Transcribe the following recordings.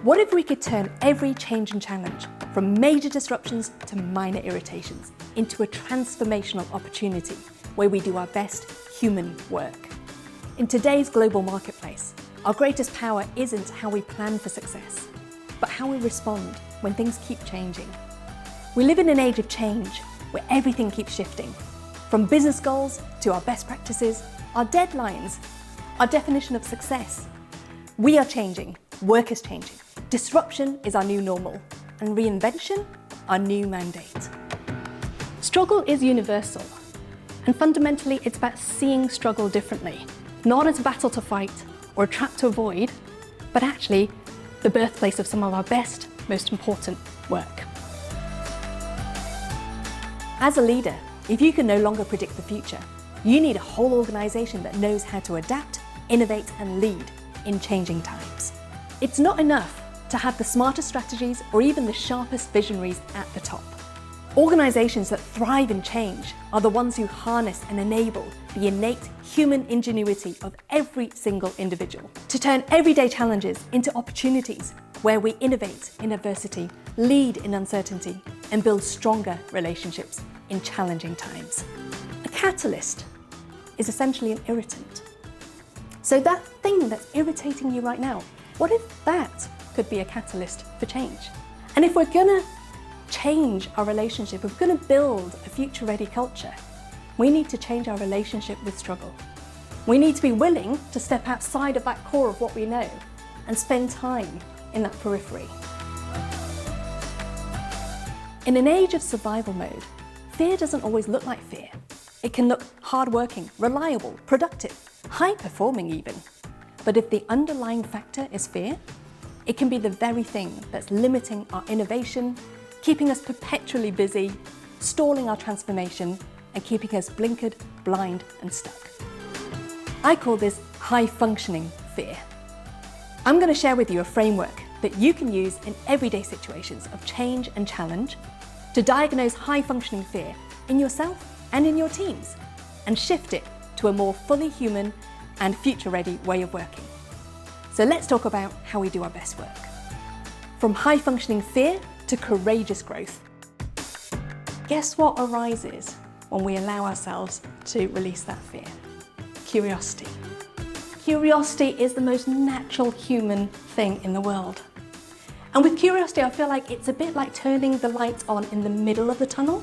What if we could turn every change and challenge, from major disruptions to minor irritations, into a transformational opportunity where we do our best human work? In today's global marketplace, our greatest power isn't how we plan for success, but how we respond when things keep changing. We live in an age of change where everything keeps shifting, from business goals to our best practices, our deadlines, our definition of success. We are changing, work is changing, disruption is our new normal, and reinvention our new mandate. Struggle is universal, and fundamentally it's about seeing struggle differently, not as a battle to fight or a trap to avoid, but actually the birthplace of some of our best, most important work. As a leader, if you can no longer predict the future, you need a whole organisation that knows how to adapt, innovate and lead in changing times. It's not enough to have the smartest strategies or even the sharpest visionaries at the top. Organisations that thrive in change are the ones who harness and enable the innate human ingenuity of every single individual to turn everyday challenges into opportunities where we innovate in adversity, lead in uncertainty, and build stronger relationships in challenging times. A catalyst is essentially an irritant. So that thing that's irritating you right now, what if that could be a catalyst for change? And if we're gonna change our relationship, if we're gonna build a future-ready culture, we need to change our relationship with struggle. We need to be willing to step outside of that core of what we know and spend time in that periphery. In an age of survival mode, fear doesn't always look like fear. It can look hardworking, reliable, productive, high-performing even. But if the underlying factor is fear, it can be the very thing that's limiting our innovation, keeping us perpetually busy, stalling our transformation, and keeping us blinkered, blind, and stuck. I call this high-functioning fear. I'm going to share with you a framework that you can use in everyday situations of change and challenge to diagnose high-functioning fear in yourself and in your teams, and shift it to a more fully human and future-ready way of working. So let's talk about how we do our best work. From high-functioning fear to courageous growth. Guess what arises when we allow ourselves to release that fear? Curiosity. Curiosity is the most natural human thing in the world. And with curiosity, I feel like it's a bit like turning the lights on in the middle of the tunnel.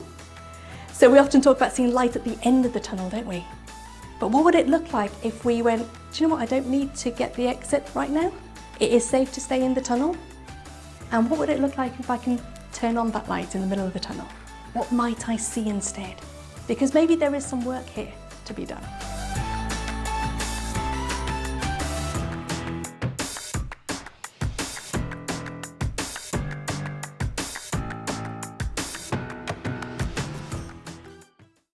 So we often talk about seeing light at the end of the tunnel, don't we? But what would it look like if we went, do you know what, I don't need to get the exit right now. It is safe to stay in the tunnel. And what would it look like if I can turn on that light in the middle of the tunnel? What might I see instead? Because maybe there is some work here to be done.